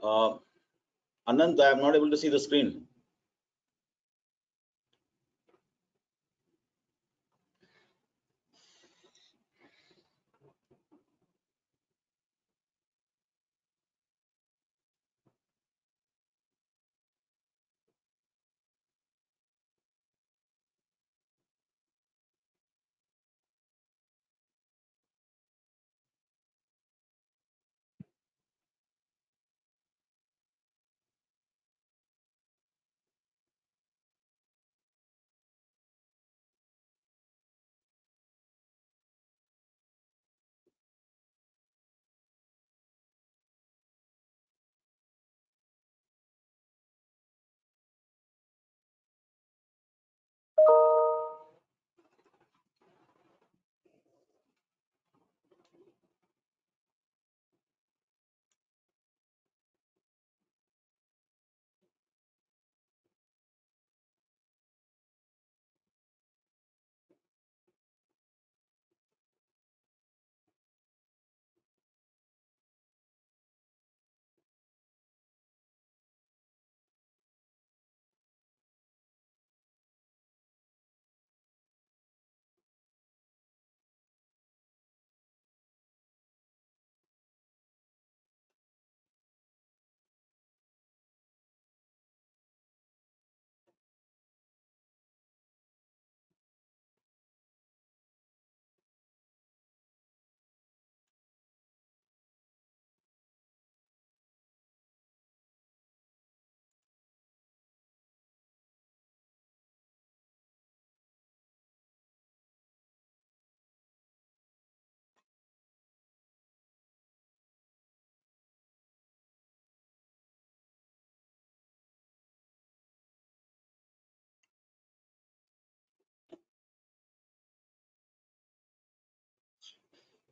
Anand, I am not able to see the screen.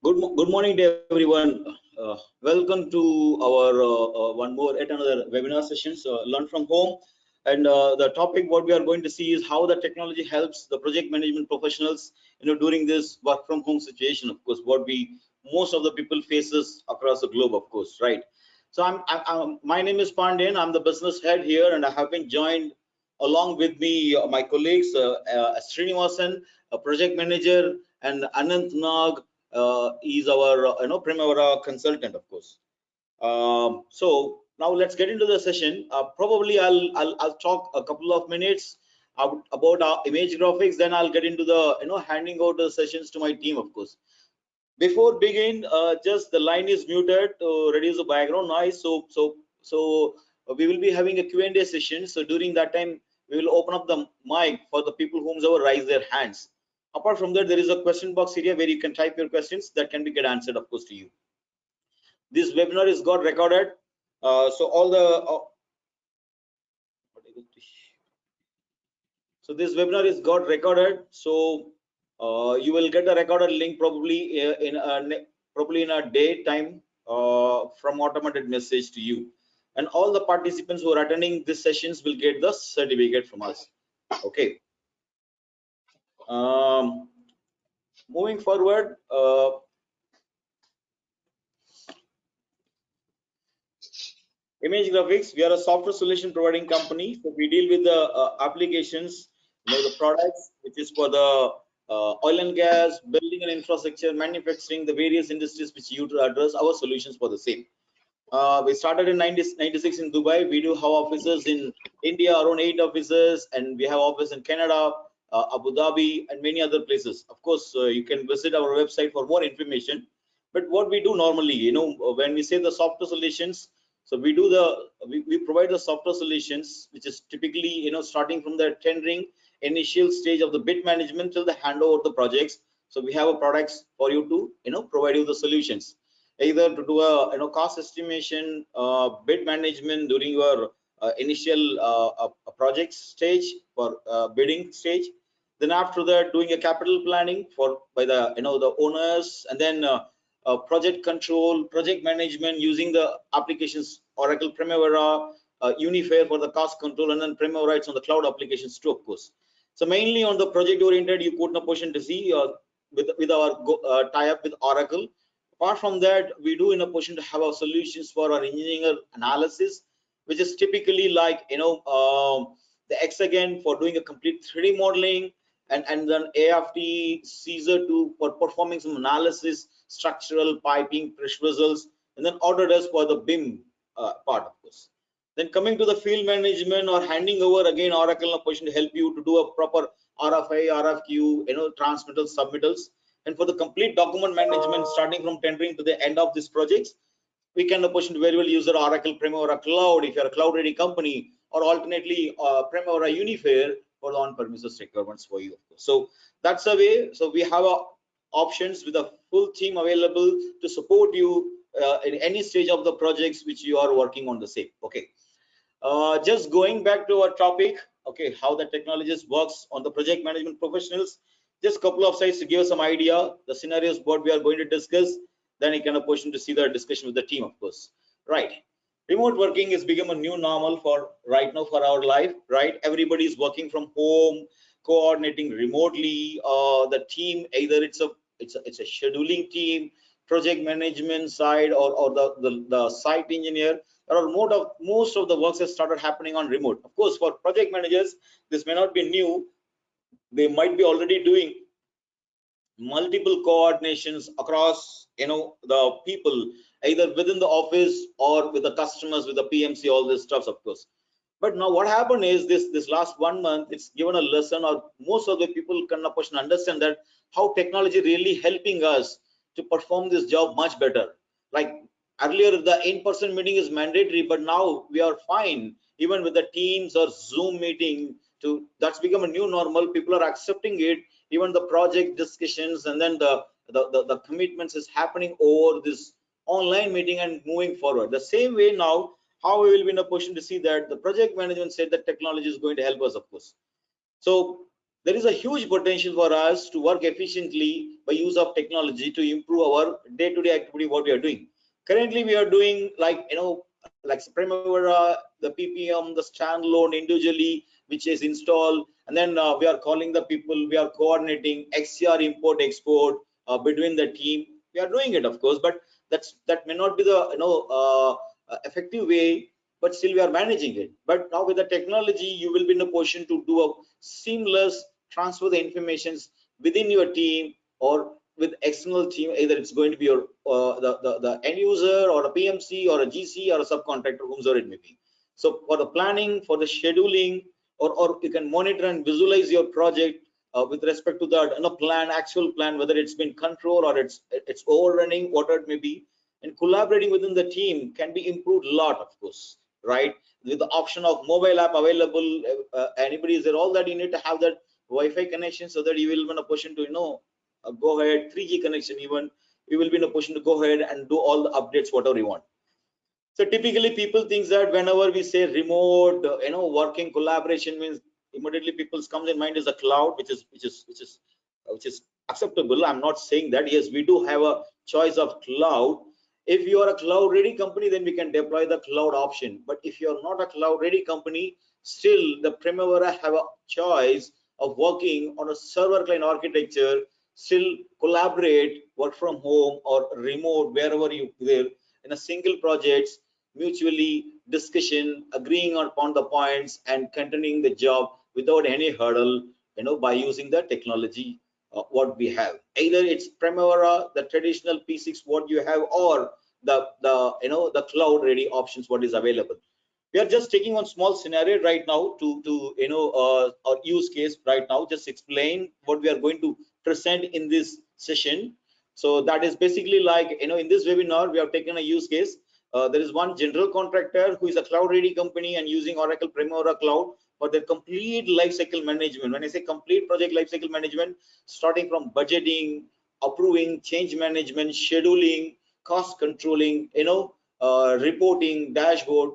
Good morning to everyone. Welcome to our one more yet another webinar sessions, Learn from Home. And the topic what we are going to see is how the technology helps the project management professionals, during this work from home situation. Of course, what we most of the people faces across the globe, of course, right? So my name is Pandian. I'm the business head here, and I have been joined along with me my colleagues Srinivasan, a project manager, and Anant Nag is our Primavera consultant, of course. So now let's get into the session. Probably I'll talk a couple of minutes about our image graphics. Then I'll get into the handing over the sessions to my team, of course. Before begin, just the line is muted to reduce the background noise. So we will be having a Q&A session. So during that time, we will open up the mic for the people whomsoever raise their hands. Apart from that, there is a question box area where you can type your questions that can be get answered, of course, to you. This webinar is got recorded. So all the so this webinar is got recorded. So you will get a recorded link probably in a day time from automated message to you. And all the participants who are attending these sessions will get the certificate from us. Okay. Moving forward, ImageGrafix, we are a software solution providing company. So we deal with the applications, the products, which is for the oil and gas, building and infrastructure, manufacturing, the various industries which you to address our solutions for the same. We started in 1996 in Dubai. We do have offices in India, around 8 offices, and we have office in Canada, Abu Dhabi, and many other places. Of course, you can visit our website for more information. But what we do normally, when we say the software solutions, so we do we provide the software solutions, which is typically, starting from the tendering initial stage of the bid management till the handover of the projects. So we have a products for you to, provide you the solutions, either to do a cost estimation, bid management during your initial project stage for bidding stage. Then after that, doing a capital planning by the the owners, and then project control, project management using the applications Oracle Primavera, Unifair for the cost control, and then Primavera it's on the cloud applications too, of course. So mainly on the project oriented, you could in a position to see with our tie-up with Oracle Apart from that, we do in a position to have our solutions for our engineering analysis, which is typically like the hexagon for doing a complete 3D modeling, and then AFT Caesar to for performing some analysis, structural piping, pressure vessels, and then Autodesk for the BIM part, of course. Then coming to the field management or handing over, again Oracle in a position to help you to do a proper RFI, RFQ, transmittals, submittals. And for the complete document management, starting from tendering to the end of these projects, we can position very well use Oracle Primavera Cloud if you're a cloud ready company, or alternately Primavera Unifier for the on-premises requirements for you, of course. So that's the way. So we have options with a full team available to support you in any stage of the projects which you are working on the same. Okay. Just going back to our topic, okay, how the technologies works on the project management professionals. Just a couple of slides to give us some idea, the scenarios what we are going to discuss. Then you can have a position to see the discussion with the team, of course. Right. Remote working has become a new normal for right now for our life, right? Everybody is working from home, coordinating remotely. The team, either it's a scheduling team, project management side, or the site engineer. There are most of the works have started happening on remote. Of course, for project managers, this may not be new. They might be already doing multiple coordinations across the people, either within the office or with the customers, with the PMC, all this stuff, of course. But now what happened is this last 1 month, it's given a lesson, or most of the people can understand that how technology really helping us to perform this job much better. Like earlier, the in-person meeting is mandatory, but now we are fine even with the Teams or Zoom meeting. That's become a new normal. People are accepting it. Even the project discussions and then the commitments is happening over this online meeting and moving forward. The same way now, how we will be in a position to see that the project management said that technology is going to help us, of course. So there is a huge potential for us to work efficiently by use of technology to improve our day-to-day activity, what we are doing. Currently, we are doing like Primavera, the PPM, the standalone individually, which is installed, and then we are calling the people, we are coordinating XCR import export between the team. We are doing it, of course, but that may not be the effective way, but still we are managing it. But now with the technology, you will be in a position to do a seamless transfer the informations within your team or with external team. Either it's going to be your the end user or a PMC or a GC or a subcontractor, whomsoever it may be. So for the planning, for the scheduling, or you can monitor and visualize your project with respect to the actual plan, whether it's been controlled or it's overrunning, whatever it may be. And collaborating within the team can be improved a lot, of course, right? With the option of mobile app available, anybody is there, all that you need to have that Wi-Fi connection so that you will be in a position to go ahead, 3G connection even, you will be in a position to go ahead and do all the updates whatever you want. So typically people think that whenever we say remote working collaboration means immediately people comes in mind is a cloud, which is acceptable. I'm not saying that. Yes, we do have a choice of cloud. If you are a cloud ready company, then we can deploy the cloud option. But if you are not a cloud ready company, still the Primavera have a choice of working on a server client architecture, still collaborate, work from home or remote, wherever you there in a single projects, mutually discussion, agreeing upon the points and continuing the job without any hurdle, by using the technology what we have. Either it's Primavera, the traditional P6 what you have, or the cloud ready options what is available. We are just taking one small scenario right now to our use case right now, just explain what we are going to present in this session. So that is basically like, in this webinar we have taken a use case. There is one general contractor who is a cloud ready company and using Oracle Primavera Cloud for the complete life cycle management. When I say complete project life cycle management, starting from budgeting, approving, change management, scheduling, cost controlling, reporting, dashboard,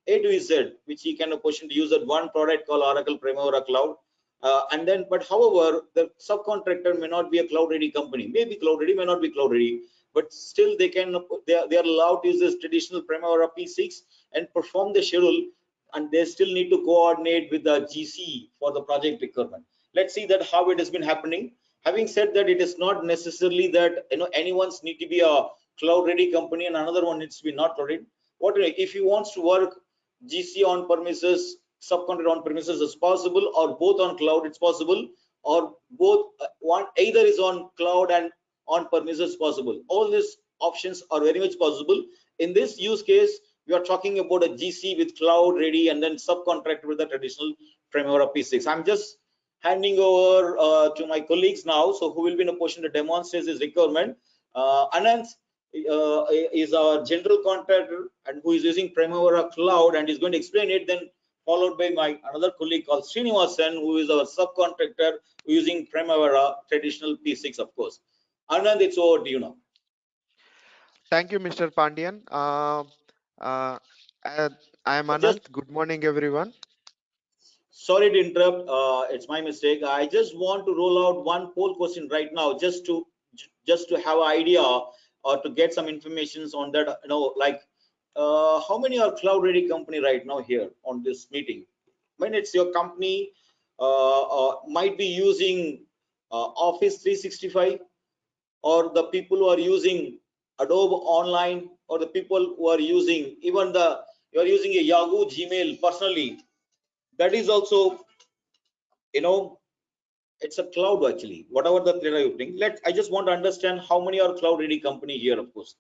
A to Z, which he can position to use that one product called Oracle Primavera Cloud. But however, the subcontractor may not be a cloud ready company, maybe cloud ready, may not be cloud ready, but still they are allowed to use this traditional Primavera P6 and perform the schedule, and they still need to coordinate with the GC for the project requirement. Let's see that how it has been happening. Having said that, it is not necessarily that anyone's need to be a cloud ready company and another one needs to be not cloud ready. What if you wants to work GC on premises, subcontract on premises is possible, or both on cloud it's possible, or both one either is on cloud and on premises possible. All these options are very much possible. In this use case, we are talking about a GC with cloud ready and then subcontract with the traditional Primavera P6. I'm just handing over to my colleagues now, so who will be in a position to demonstrate this requirement. Anand is our general contractor and who is using Primavera Cloud and is going to explain it. Then followed by my another colleague called Srinivasan, who is our subcontractor using Primavera traditional P6, of course. Anand, it's over to you now. Thank you, Mr. Pandian. Uh, I am Just Anant. Good morning, everyone. sorry to interrupt. It's my mistake. I just want to roll out one poll question right now, just to have an idea or to get some information on that. You know, like how many are cloud ready company right now here on this meeting? When it's your company might be using Office 365, or the people who are using Adobe Online, or the people who are using even you are using a Yahoo Gmail personally. That is also, you know, it's a cloud actually. Whatever the thread are using. I just want to understand how many are cloud ready company here, of course.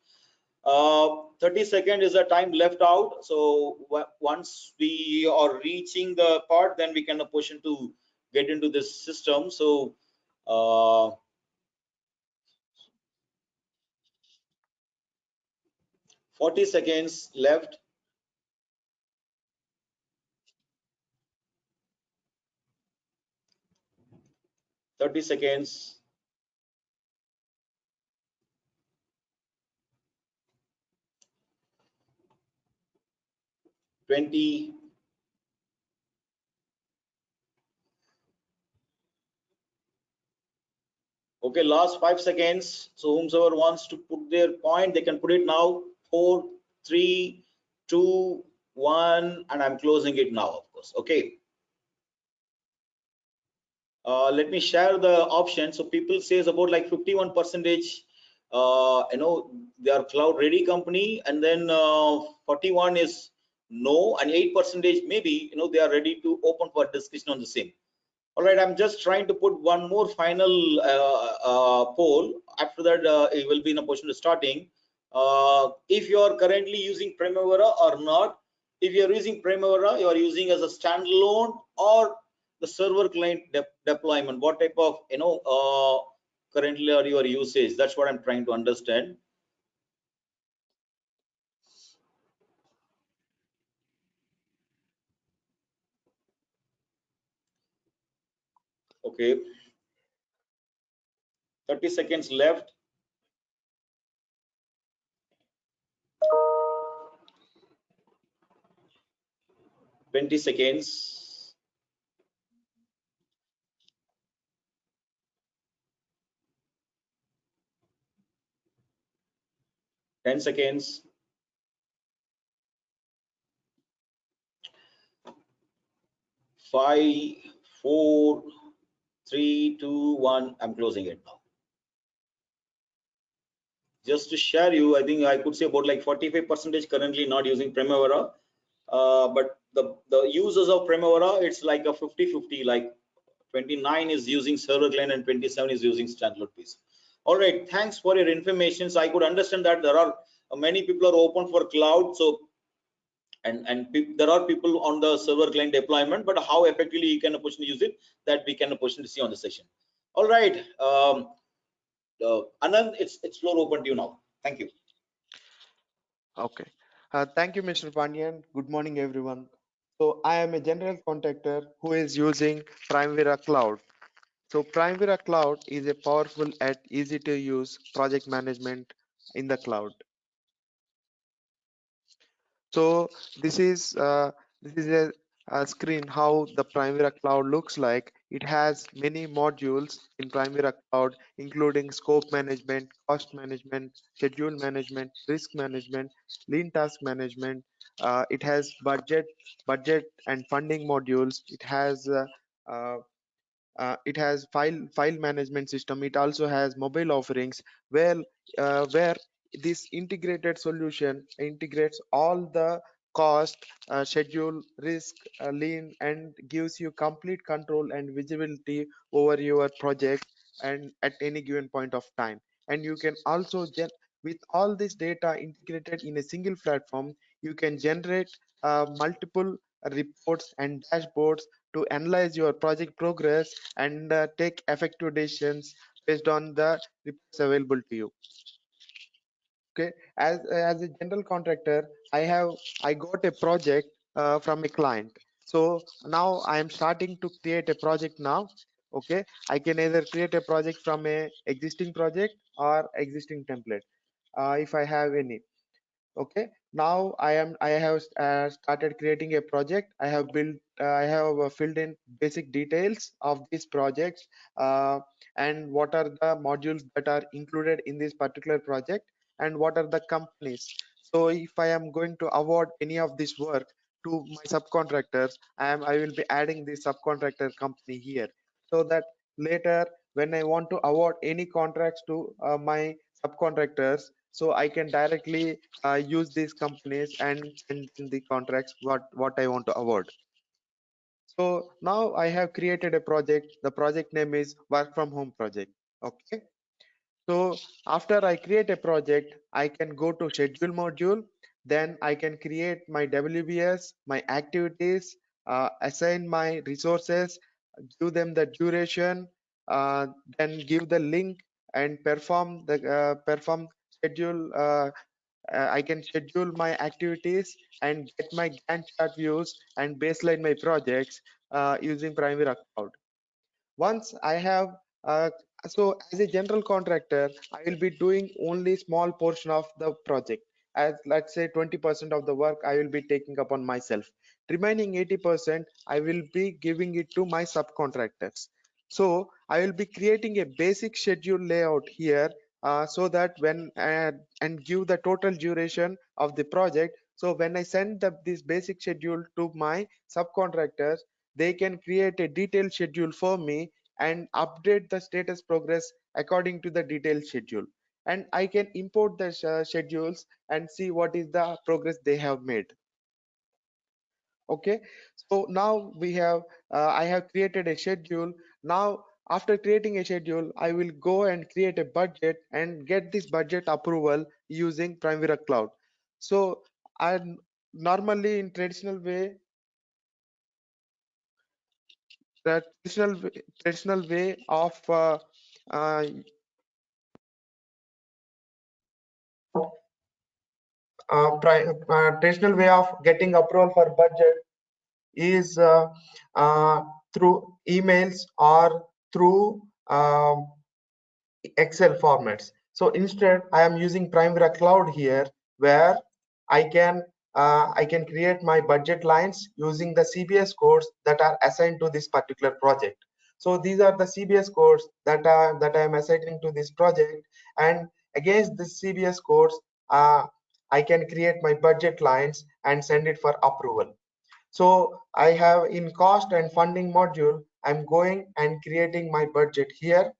30 seconds is the time left out. So once we are reaching the part, then we can push into get into this system. So 40 seconds left. 30 seconds. 20. Okay, last 5 seconds. So whomsoever wants to put their point, they can put it now. 4, 3, 2, 1, and I'm closing it now, of course. Okay. Let me share the options. So people says about like 51 percentage, you know, they are cloud ready company, and then 41 is no, and 8 percentage maybe, you know, they are ready to open for discussion on the same. All right, I'm just trying to put one more final poll. After that, it will be in a position to starting. If you are currently using Primavera or not. If you are using Primavera, you are using as a standalone or the server client deployment. What type of, you know, currently are your usage? That's what I'm trying to understand. Okay, 30 seconds left. 20 seconds. 10 seconds. 5, 4, 3, 2, 1. I'm closing it now. Just to share you, I think I could say about like 45 percentage currently not using Primavera, but the users of Primavera, it's like a 50-50, like 29 is using server client and 27 is using standalone piece. All right, thanks for your information. So I could understand that there are many people are open for cloud, so and there are people on the server client deployment, but how effectively you can push and use it, that we can push and see on the session. All right, Anand, it's floor open to you now. Thank you. Okay. Thank you, Mr. Pandian. Good morning, everyone. So I am a general contractor who is using Primavera Cloud. So Primavera Cloud is a powerful and easy to use project management in the cloud. So this is a screen how the Primavera Cloud looks like. It has many modules in Primavera Cloud, including scope management, cost management, schedule management, risk management, lean task management. It has budget and funding modules. Uh, it has file management system. It also has mobile offerings where this integrated solution integrates all the cost, schedule, risk, lean, and gives you complete control and visibility over your project and at any given point of time. And you can also with all this data integrated in a single platform, you can generate multiple reports and dashboards to analyze your project progress and take effective decisions based on the reports available to you. Okay, as a general contractor, I got a project from a client. So now I am starting to create a project now. Okay, I can either create a project from a existing project or existing template, if I have any. Okay, now I have started creating a project. I have filled in basic details of these projects, uh, and what are the modules that are included in this particular project, and what are the companies. So if I am going to award any of this work to my subcontractors, I will be adding the subcontractor company here, so that later when I want to award any contracts to my subcontractors, so I can directly use these companies and send in the contracts what I want to award. So now I have created a project. The project name is work from home project. Okay, so after I create a project, I can go to schedule module. Then I can create my WBS, my activities, assign my resources, give them the duration, then give the link and perform schedule. I can schedule my activities and get my Gantt chart views and baseline my projects using Primavera Cloud. Once I have uh, so as a general contractor, I will be doing only small portion of the project. As let's say 20% of the work I will be taking upon myself. Remaining 80% I will be giving it to my subcontractors. So I will be creating a basic schedule layout here, so that when and give the total duration of the project. So when I send this basic schedule to my subcontractors, they can create a detailed schedule for me and update the status progress according to the detailed schedule. And I can import the schedules and see what is the progress they have made. Okay, so now I have created a schedule. Now after creating a schedule, I will go and create a budget and get this budget approval using Primavera Cloud. So I normally in the traditional way of uh, traditional way of getting approval for budget is uh, through emails or through Excel formats. So instead, I am using Primavera Cloud here, where I can I can create my budget lines using the CBS codes that are assigned to this particular project. So these are the CBS codes that I am assigning to this project, and against the CBS codes, I can create my budget lines and send it for approval. So I have in cost and funding module, I'm going and creating my budget here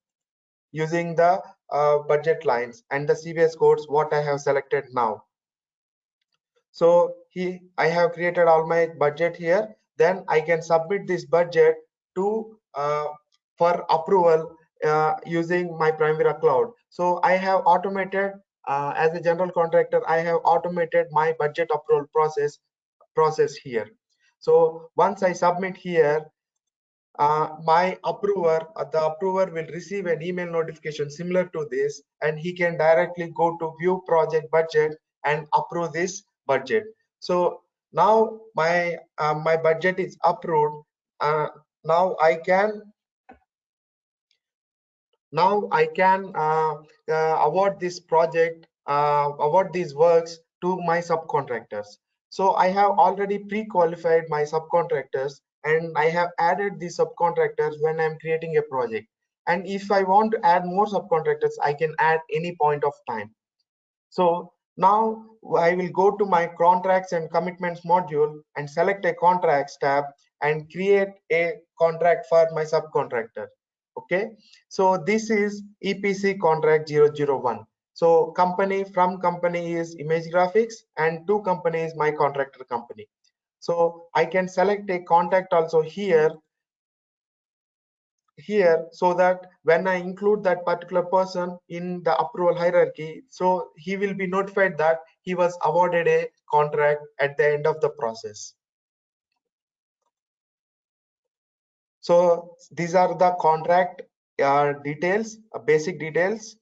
using the budget lines and the CBS codes what I have selected now. So I have created all my budget here. Then I can submit this budget to for approval using my Primavera Cloud. So I have automated as a general contractor, I have automated my budget approval process here. So once I submit here, the approver will receive an email notification similar to this, and he can directly go to view project budget and approve this budget. So now my budget is approved. Now I can award this project, award these works to my subcontractors. So I have already pre-qualified my subcontractors, and I have added these subcontractors when I'm creating a project. And if I want to add more subcontractors, I can add any point of time. So now I will go to my contracts and commitments module and select a contracts tab and create a contract for my subcontractor. Okay, so this is EPC contract 001. So company from company is ImageGrafix, and to company is my contractor company. So I can select a contact also here so that when I include that particular person in the approval hierarchy, so he will be notified that he was awarded a contract at the end of the process. So these are the contract details, basic details,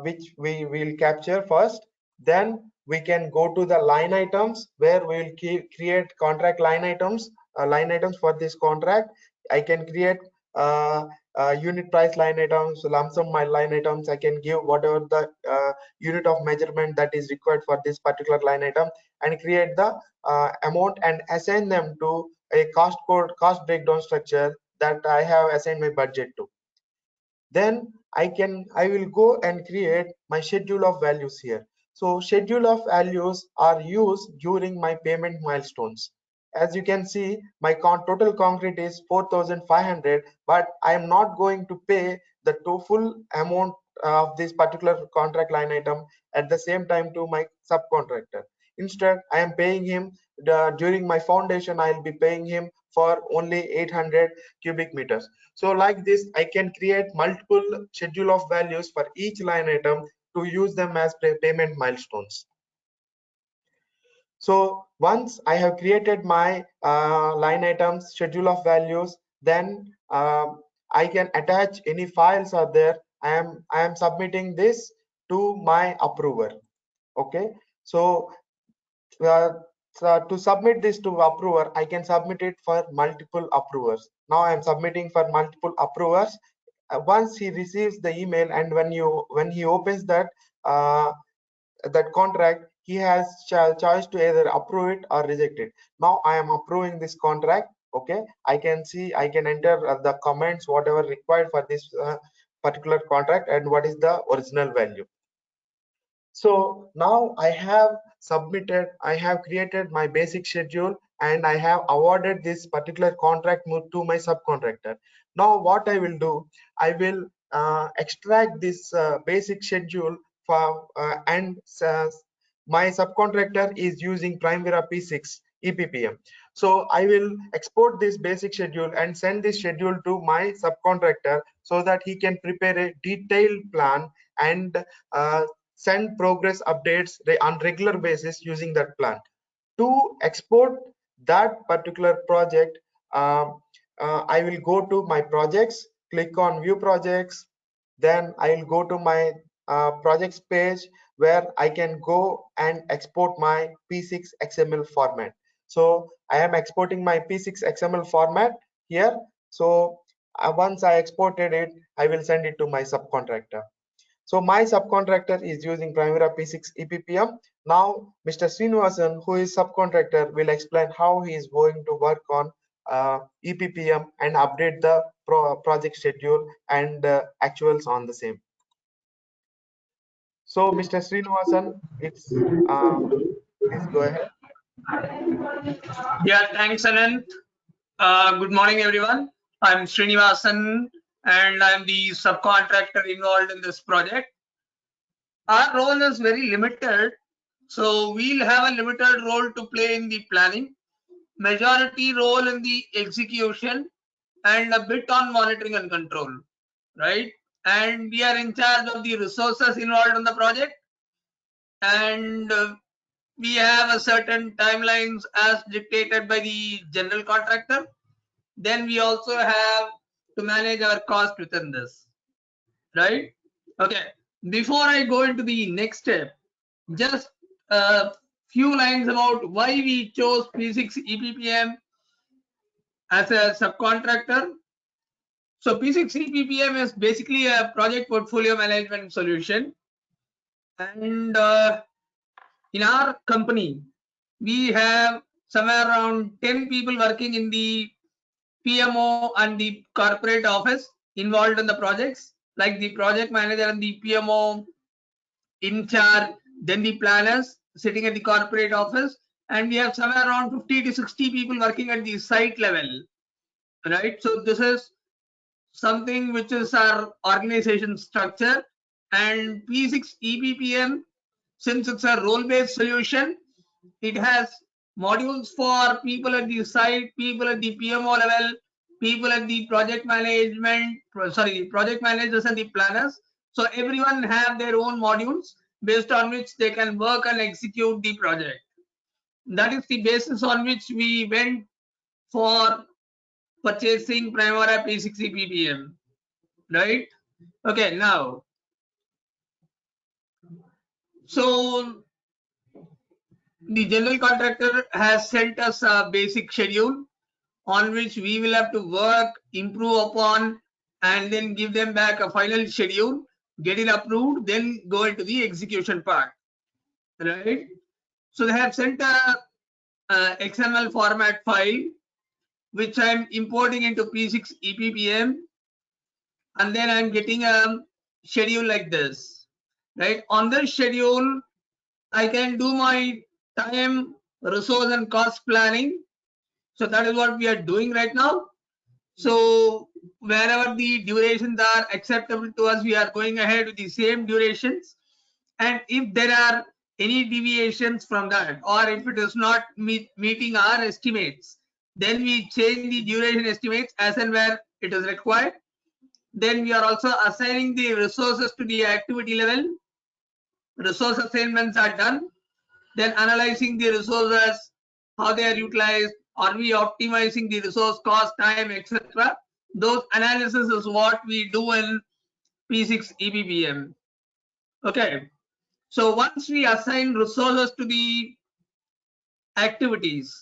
which we will capture first. Then we can go to the line items where we will create contract line items for this contract. I can create unit price line items, lump sum my line items. I can give whatever the unit of measurement that is required for this particular line item, and create the amount and assign them to a cost breakdown structure that I have assigned my budget to. Then I will go and create my schedule of values here. So schedule of values are used during my payment milestones. As you can see, my total concrete is 4,500, but I am not going to pay the full amount of this particular contract line item at the same time to my subcontractor. Instead, I am paying him during my foundation. I'll be paying him for only 800 cubic meters. So like this, I can create multiple schedule of values for each line item to use them as payment milestones. So once I have created my line items schedule of values, then I can attach any files are there. I am submitting this to my approver. Okay, so to submit this to approver, I can submit it for multiple approvers. Now I am submitting for multiple approvers. Once he receives the email, and when he opens that contract, he has choice to either approve it or reject it. Now I am approving this contract. Okay, I can enter the comments whatever required for this particular contract and what is the original value. So now I have created my basic schedule, and I have awarded this particular contract to my subcontractor. Now what I will do, I will extract this basic schedule and my subcontractor is using Primavera P6 EPPM. So I will export this basic schedule and send this schedule to my subcontractor so that he can prepare a detailed plan and send progress updates on regular basis using that plan. To export that particular project, I will go to my projects, click on view projects, then I will go to my projects page where I can go and export my P6 XML format. So I am exporting my P6 XML format here. So once I exported it, I will send it to my subcontractor. So my subcontractor is using Primavera P6 EPPM. Now Mr. Srinivasan, who is subcontractor, will explain how he is going to work on EPPM and update the project schedule and actuals on the same. So Mr. Srinivasan, please go ahead. Yeah, thanks, Anand. Good morning, everyone. I'm Srinivasan, and I'm the subcontractor involved in this project. Our role is very limited, so we'll have a limited role to play in the planning, majority role in the execution, and a bit on monitoring and control, right? And we are in charge of the resources involved in the project, and we have a certain timelines as dictated by the general contractor. Then we also have to manage our cost within this, right? Okay, before I go into the next step, just a few lines about why we chose P6 EPPM as a subcontractor. So P6 EPPM is basically a project portfolio management solution, and in our company we have somewhere around 10 people working in the PMO and the corporate office involved in the projects, like the project manager and the PMO in charge, then the planners sitting at the corporate office, and we have somewhere around 50 to 60 people working at the site level, right? So this is something which is our organization structure, And P6 EPPM, since it's a role-based solution, it has modules for people at the site, people at the PMO level, people at the project management, project managers and the planners. So everyone have their own modules based on which they can work and execute the project. That is the basis on which we went for purchasing Primavera P6 EPPM, right? Okay, now, so the general contractor has sent us a basic schedule on which we will have to work, improve upon, and then give them back a final schedule, get it approved, then go into the execution part, right? So they have sent a XML format file, which I'm importing into P6 EPPM, and then I'm getting a schedule like this, right? On this schedule, I can do my time, resource, and cost planning. So that is what we are doing right now. So wherever the durations are acceptable to us, we are going ahead with the same durations. And if there are any deviations from that, or if it is not meeting our estimates, then we change the duration estimates as and where it is required. Then we are also assigning the resources to the activity level. Resource assignments are done. Then analyzing the resources, how they are utilized, are we optimizing the resource cost, time, etc. Those analysis is what we do in P6 EPPM. Okay, so once we assign resources to the activities,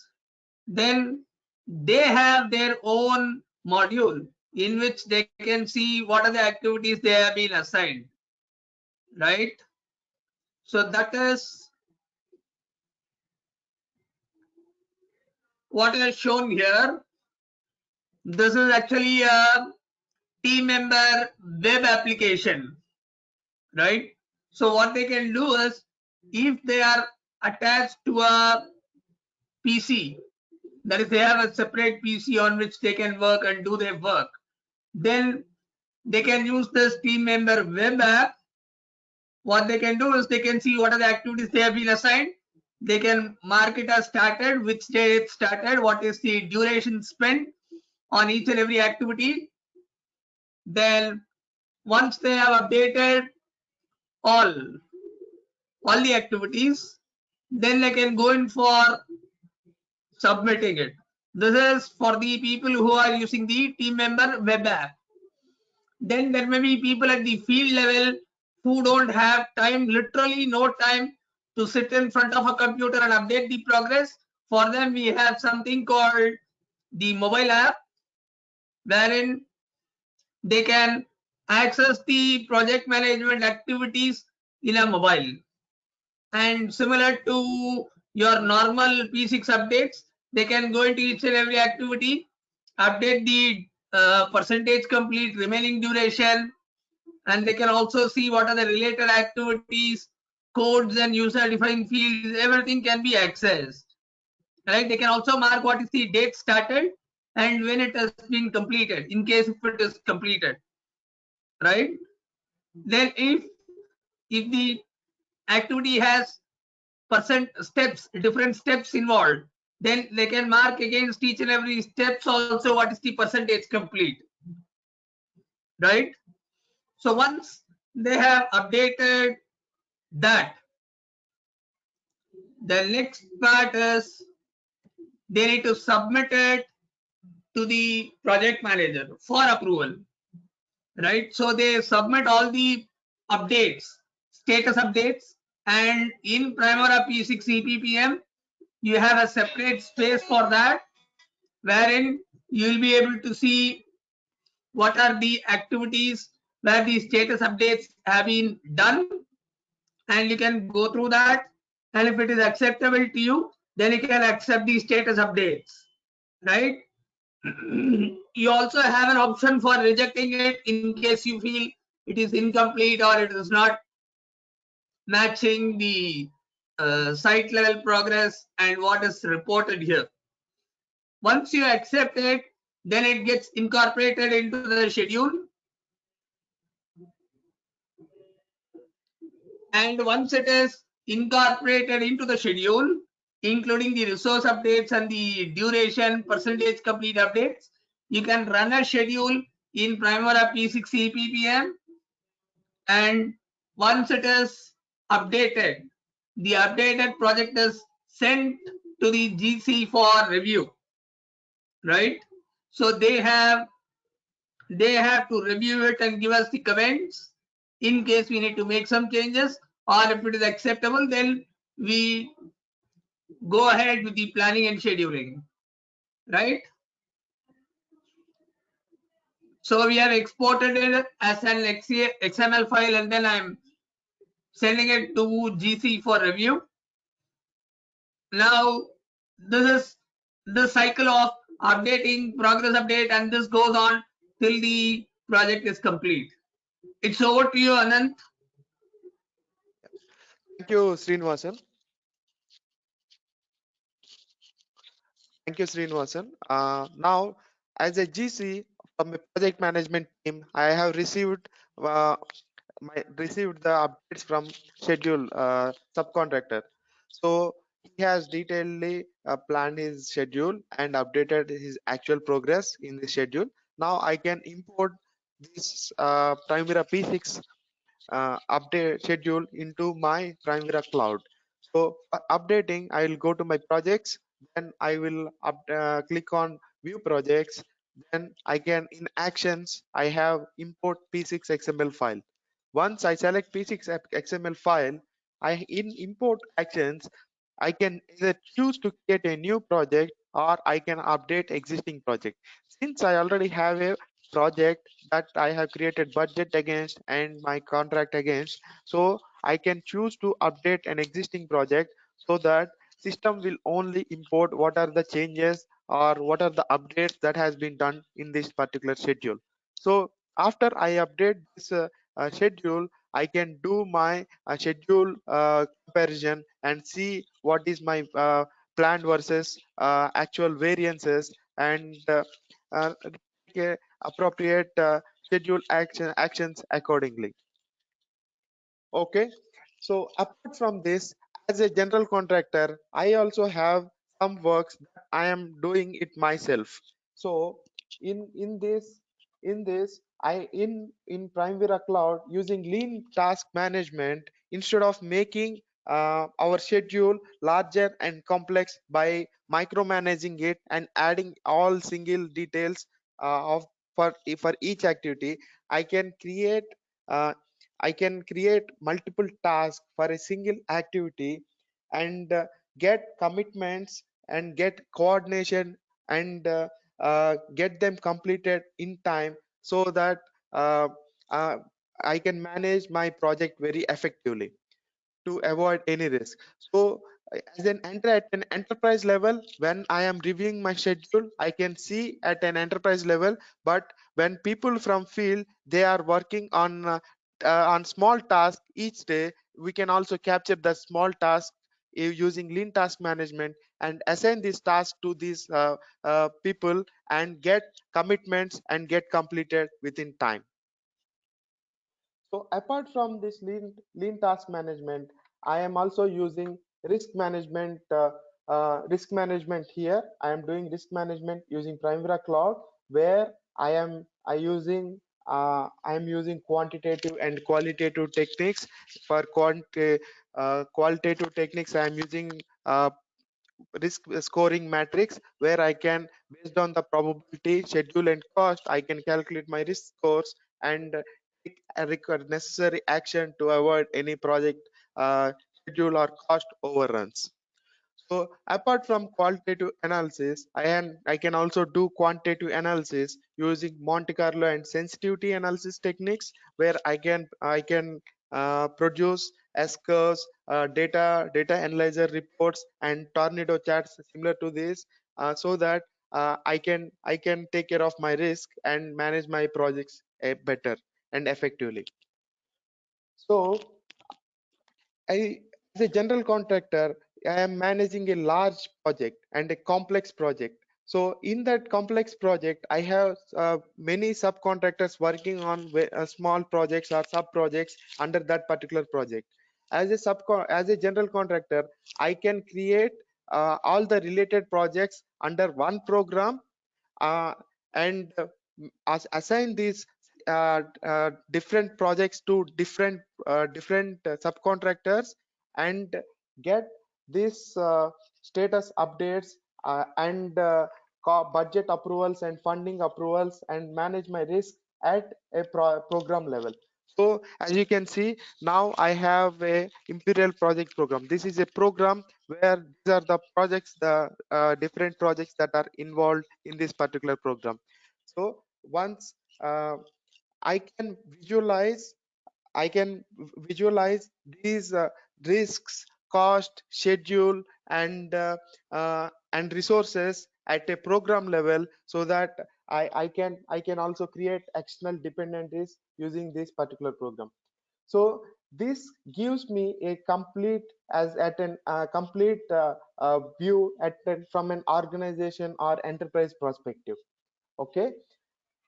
then they have their own module in which they can see what are the activities they have been assigned, right? So that is what is shown here. This is actually a team member web application, right? So what they can do is, if they are attached to a PC, that is, they have a separate PC on which they can work and do their work, then they can use this team member web app. What they can do is they can see what are the activities they have been assigned. They can mark it as started, which day it started, what is the duration spent on each and every activity. Then once they have updated all the activities, then they can go in for submitting it. This is for the people who are using the team member web app. Then there may be people at the field level who don't have time, literally no time, to sit in front of a computer and update the progress. For them, we have something called the mobile app, wherein they can access the project management activities in a mobile. And similar to your normal P6 updates, they can go into each and every activity, update the percentage complete, remaining duration, and they can also see what are the related activities, codes and user defined fields. Everything can be accessed, right? They can also mark what is the date started and when it has been completed, in case if it is completed, right? Then if the activity has different steps involved, then they can mark against each and every steps also what is the percentage complete, right? So once they have updated that, the next part is they need to submit it to the project manager for approval, right? So they submit all the updates, status updates, and in Primavera P6 EPPM, you have a separate space for that, wherein you will be able to see what are the activities where the status updates have been done, and you can go through that, and if it is acceptable to you, then you can accept the status updates, right? You also have an option for rejecting it in case you feel it is incomplete or it is not matching the site level progress and what is reported here. Once you accept it, then it gets incorporated into the schedule. And once it is incorporated into the schedule, including the resource updates and the duration percentage complete updates, you can run a schedule in Primavera P6 EPPM. And once it is updated, the updated project is sent to the GC for review, right? So they have to review it and give us the comments in case we need to make some changes, or if it is acceptable, then we go ahead with the planning and scheduling, right? So we have exported it as an XML file, and then I'm sending it to GC for review. Now this is the cycle of updating, progress update, and this goes on till the project is complete. It's over to you, Anant. Thank you, Srinivasan. Thank you, Srinivasan. Now, as a GC from a project management team, I have received the updates from schedule subcontractor. So he has detailedly planned his schedule and updated his actual progress in the schedule. Now I can import this Primavera P6 update schedule into my Primavera cloud. So for updating, I will go to my projects, then I will click on view projects, then I can in actions I have import P6 XML file. Once I select P6 XML file, in import actions I can either choose to create a new project or I can update existing project. Since I already have a project that I have created budget against and my contract against, so I can choose to update an existing project so that system will only import what are the changes or what are the updates that has been done in this particular schedule. So after I update this schedule, I can do my schedule comparison and see what is my planned versus actual variances, and take appropriate schedule actions accordingly. Okay, so apart from this, as a general contractor, I also have some works that I am doing it myself. So in this I in Primavera Cloud, using lean task management, instead of making our schedule larger and complex by micromanaging it and adding all single details of for each activity, I can create uh, I can create multiple tasks for a single activity and get commitments and get coordination and get them completed in time, so that uh, uh, I can manage my project very effectively to avoid any risk. So as at an enterprise level, when I am reviewing my schedule, I can see at an enterprise level, but when people from field, they are working on small tasks each day, we can also capture the small task using lean task management and assign this task to these people and get commitments and get completed within time. So apart from this lean task management, I am also using risk management. Risk management here, I am doing risk management using Primavera Cloud, where I am using quantitative and qualitative techniques. For qualitative techniques, I am using risk scoring matrix, where I can, based on the probability, schedule and cost, I can calculate my risk scores and take a necessary action to avoid any project schedule or cost overruns. So apart from qualitative analysis, I can also do quantitative analysis using Monte Carlo and sensitivity analysis techniques, where I can produce S curves, data analyzer reports, and tornado charts similar to this, so that I can take care of my risk and manage my projects better and effectively. So I, as a general contractor, I am managing a large project and a complex project. So in that complex project, I have many subcontractors working on small projects or sub projects under that particular project. as a general contractor, I can create all the related projects under one program, uh, and assign these different projects to different subcontractors, and get this status updates, and budget approvals and funding approvals, and manage my risk at a program level. So as you can see, now I have a Imperial project program. This is a program where these are the projects, the different projects that are involved in this particular program. So once uh, I can visualize I can visualize these risks, cost, schedule, and resources at a program level, so that I can also create external dependencies using this particular program. So this gives me a complete as at an complete view from an organization or enterprise perspective. Okay,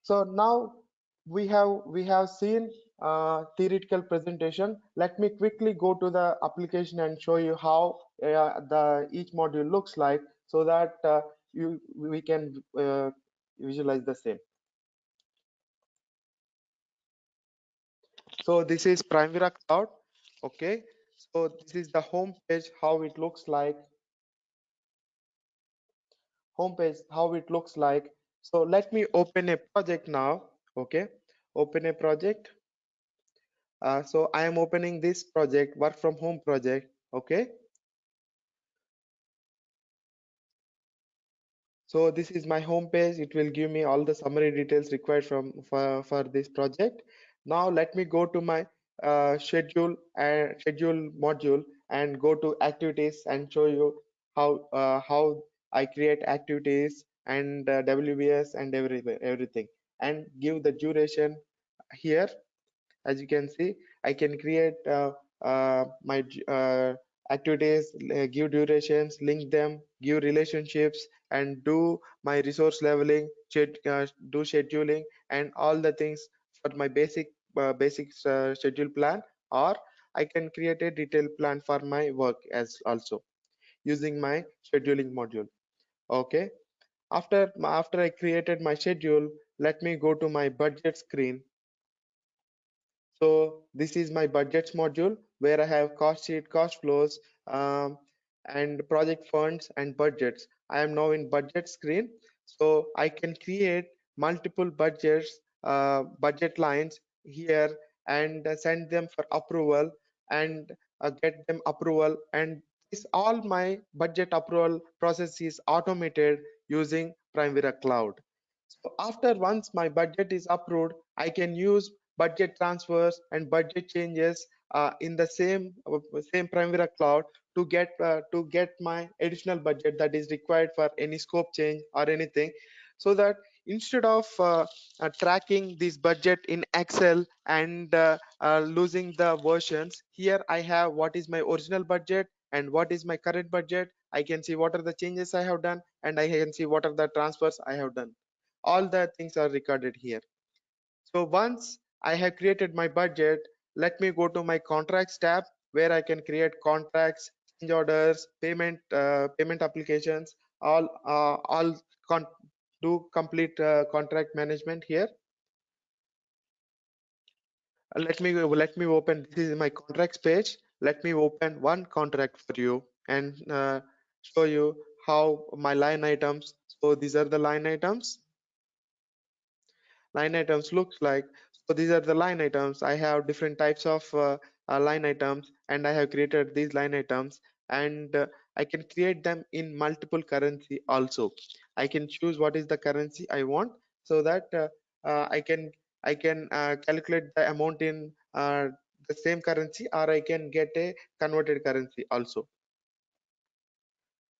so now we have seen theoretical presentation. Let me quickly go to the application and show you how the each module looks like, so that we can visualize the same. So this is Primavera Cloud. Okay, so this is the home page, how it looks like. So let me open a project now. Okay, open a project. So I am opening this project, work from home project. Okay, so this is my home page. It will give me all the summary details required for this project. Now let me go to my schedule module and go to activities and show you how I create activities and WBS and everything, and give the duration here. As you can see, I can create my activities, give durations, link them, give relationships, and do my resource leveling, do scheduling, and all the things for my basic schedule plan. Or I can create a detailed plan for my work as also using my scheduling module. Okay, after I created my schedule, let me go to my budget screen. So this is my budgets module, where I have cost sheet, cost flows, and project funds and budgets. I am now in budget screen, so I can create multiple budget lines here, and send them for approval, and get them approval. And this all my budget approval process is automated using Primavera Cloud. So after once my budget is approved, I can use budget transfers and budget changes in the same Primavera Cloud to get my additional budget that is required for any scope change or anything, so that instead of tracking this budget in Excel and losing the versions, here I have what is my original budget and what is my current budget. I can see what are the changes I have done, and I can see what are the transfers I have done. All the things are recorded here. So once I have created my budget, let me go to my contracts tab, where I can create contracts, change orders, payment applications, all do complete contract management here. Let me open. This is my contracts page. Let me open one contract for you, and show you how my line items. So these are the line items looks like. So these are the line items. I have different types of line items, and I have created these line items, and I can create them in multiple currency also. I can choose what is the currency I want, so that I can calculate the amount in the same currency, or I can get a converted currency also.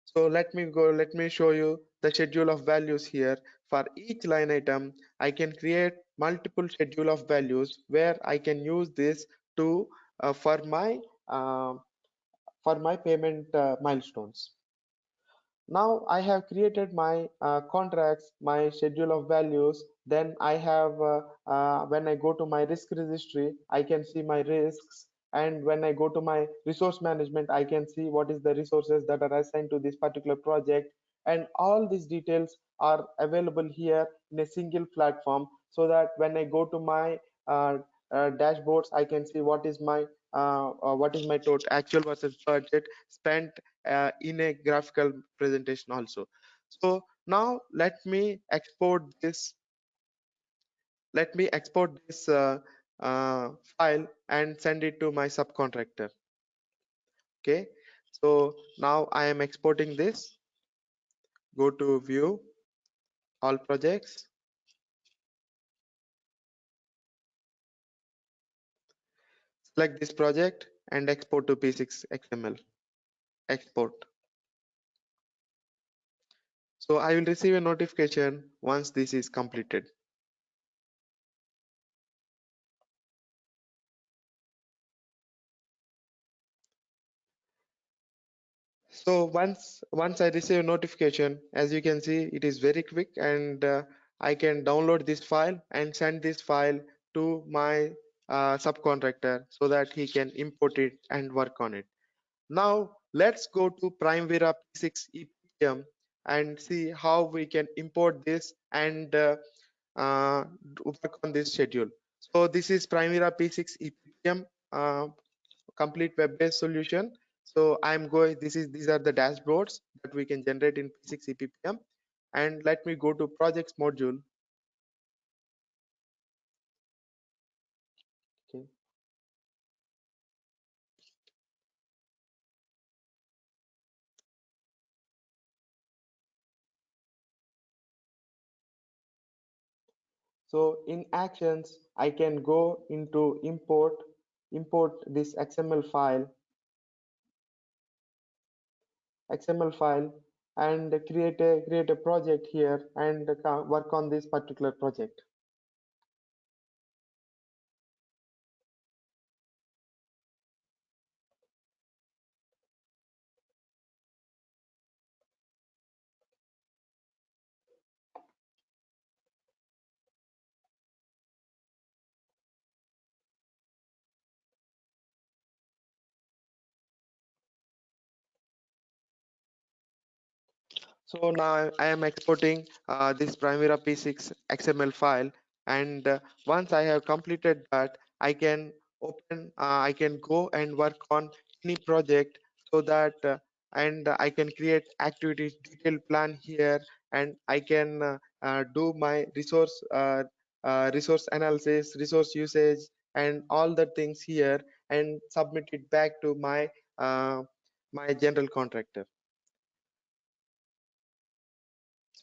So let me show you the schedule of values here. For each line item, I can create multiple schedule of values, where I can use this to uh, for my payment milestones. Now I have created my contracts, my schedule of values. Then I have when I go to my risk registry, I can see my risks, and when I go to my resource management, I can see what is the resources that are assigned to this particular project, and all these details are available here in a single platform, so that when I go to my dashboards, I can see what is my total actual versus budget spent in a graphical presentation also. So now let me export this file and send it to my subcontractor. Okay, so now I am exporting this. Go to view, all projects, select this project and export to P6 XML. Export. So I will receive a notification once this is completed. So once I receive a notification, as you can see, it is very quick, and I can download this file and send this file to my subcontractor so that he can import it and work on it. Now let's go to Primavera P6 EPM and see how we can import this and work on this schedule. So this is Primavera P6 EPM complete web-based solution. So these are the dashboards that we can generate in P6 EPPM. And let me go to projects module. Okay. So in actions, I can go into import this XML file and create a project here and work on this particular project. So now I am exporting this Primavera P6 XML file, and once I have completed that, I can go and work on any project, so that and I can create activities detailed plan here, and I can do my resource analysis, resource usage, and all the things here, and submit it back to my general contractor.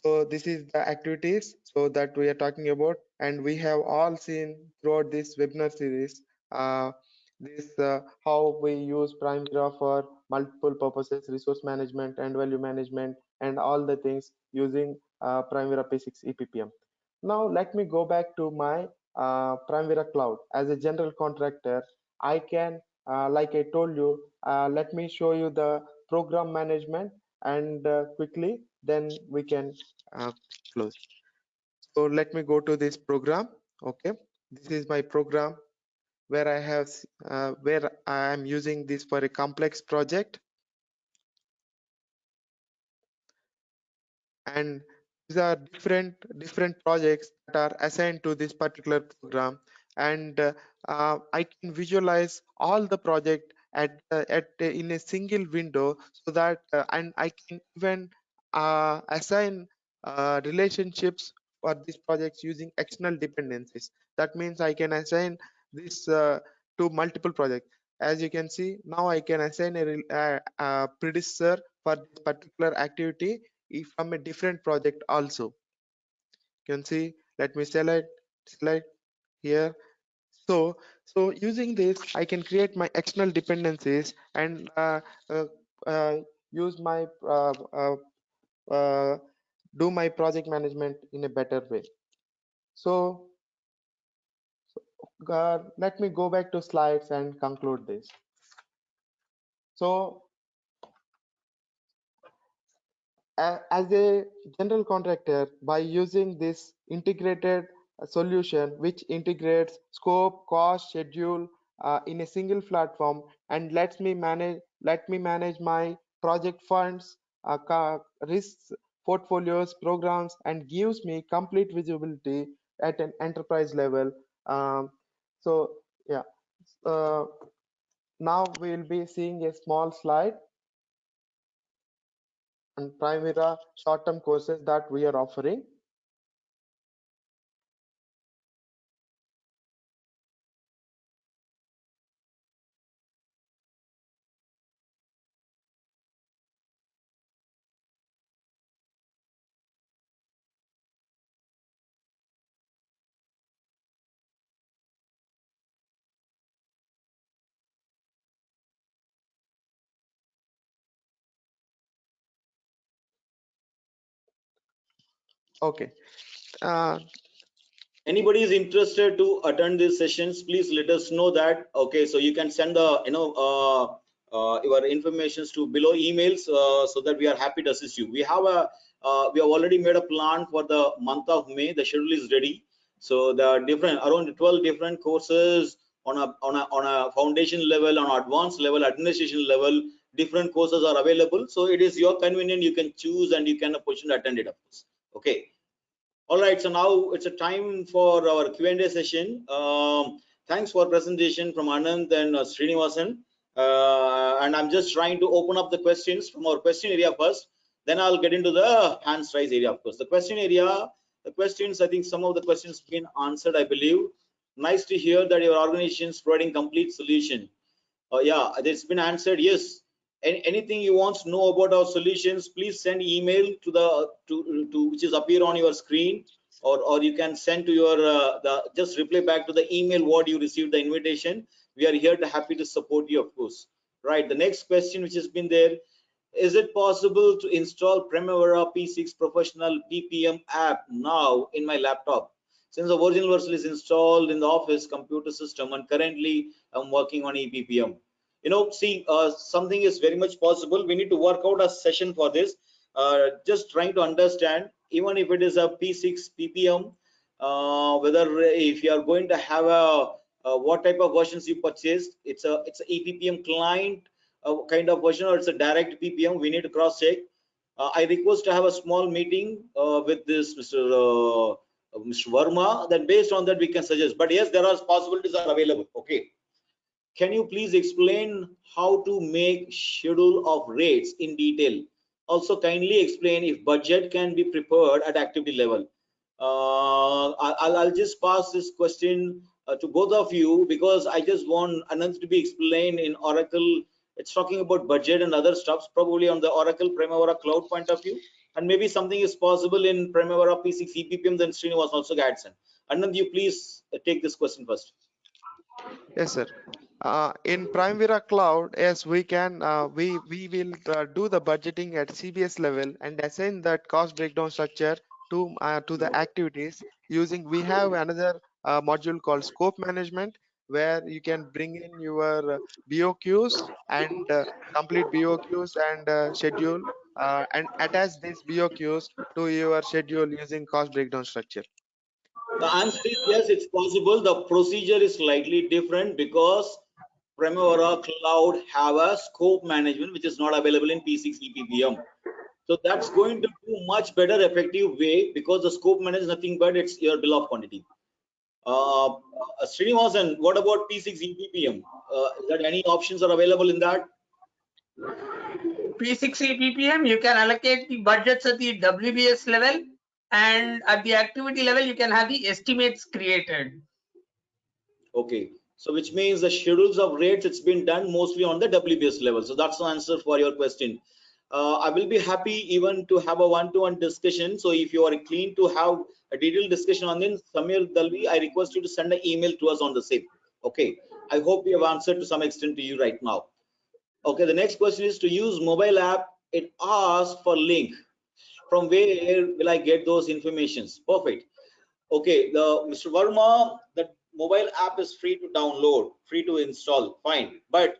So this is the activities so that we are talking about, and we have all seen throughout this webinar series this how we use Primavera for multiple purposes, resource management and value management, and all the things using Primavera P6 EPPM. Now let me go back to my Primavera Cloud. As a general contractor, I can, like I told you, let me show you the program management, and quickly then we can uh, close. So let me go to this program. Okay, this is my program where where I am using this for a complex project, and these are different projects that are assigned to this particular program, and I can visualize all the project in a single window, so that and I can even assign relationships for these projects using external dependencies. That means I can assign this to multiple projects. As you can see, now I can assign a predecessor for this particular activity from a different project also. You can see, let me select here. So using this, I can create my external dependencies and uh, uh, use my uh, do my project management in a better way. So let me go back to slides and conclude this. So as a general contractor, by using this integrated solution which integrates scope, cost, schedule, in a single platform, and let me manage my project funds, risks, portfolios, programs, and gives me complete visibility at an enterprise level. Um, so yeah, uh, now we'll be seeing a small slide on Primavera short-term courses that we are offering. Okay. Uh, Anybody is interested to attend these sessions, please let us know that. Okay, so you can send the your informations to below emails, so that we are happy to assist you. We have already made a plan for the month of May. The schedule is ready. So the different around 12 different courses on a foundation level, on advanced level, administration level, different courses are available. So it is your convenient. You can choose and you can option to attend it, of course. Okay. All right, so now it's a time for our Q&A session. Thanks for presentation from Anand and Srinivasan. And I'm just trying to open up the questions from our question area first. Then I'll get into the hands raise area, of course. The question area, the questions, I think some of the questions have been answered, I believe. Nice to hear that your organization is providing complete solution. Yeah, it's been answered. Yes. Anything you want to know about our solutions, please send email to the to which is appear on your screen, or you can send to your just reply back to the email what you received the invitation. We are here to happy to support you, of course. Right. The next question which has been there: is it possible to install Primavera P6 Professional PPM app now in my laptop? Since the original version is installed in the office computer system, and currently I'm working on EPPM. See, something is very much possible. We need to work out a session for this. Just trying to understand, even if it is a P6 PPM, whether if you are going to have what type of versions you purchased. It's a EPPM client kind of version, or it's a direct PPM. We need to cross check. I request to have a small meeting with this Mr. Verma. Then based on that we can suggest. But yes, there are possibilities are available. Okay. Can you please explain how to make schedule of rates in detail? Also, kindly explain if budget can be prepared at activity level. I'll just pass this question to both of you, because I just want Anand to be explained in Oracle. It's talking about budget and other stuffs, probably on the Oracle Primavera Cloud point of view, and maybe something is possible in Primavera P6 EPPM. Then Srinivas also adds in. Anand, you please take this question first. Yes, sir. In Primavera Cloud, yes, we can. We will do the budgeting at CBS level and assign that cost breakdown structure to the activities using. We have another module called Scope Management, where you can bring in your BOQs and complete BOQs and schedule, and attach these BOQs to your schedule using cost breakdown structure. The answer is yes, it's possible. The procedure is slightly different because Primavera Cloud have a scope management which is not available in P6 EPPM. So that's going to do much better effective way, because the scope management is nothing but it's your bill of quantity. Srinivasan, what about P6 EPPM? Is there any options are available in that? P6 EPPM, you can allocate the budgets at the WBS level, and at the activity level, you can have the estimates created. Okay, so which means the schedules of rates, it's been done mostly on the WBS level. So that's the answer for your question. I will be happy even to have a one-to-one discussion. So if you are keen to have a detailed discussion on this, Samir Dalvi, I request you to send an email to us on the same. Okay, I hope we have answered to some extent to you right now. Okay, the next question is to use mobile app. It asks for link. From where will I get those informations? Perfect. Okay, the Mr. Verma, the mobile app is free to download, free to install, fine. But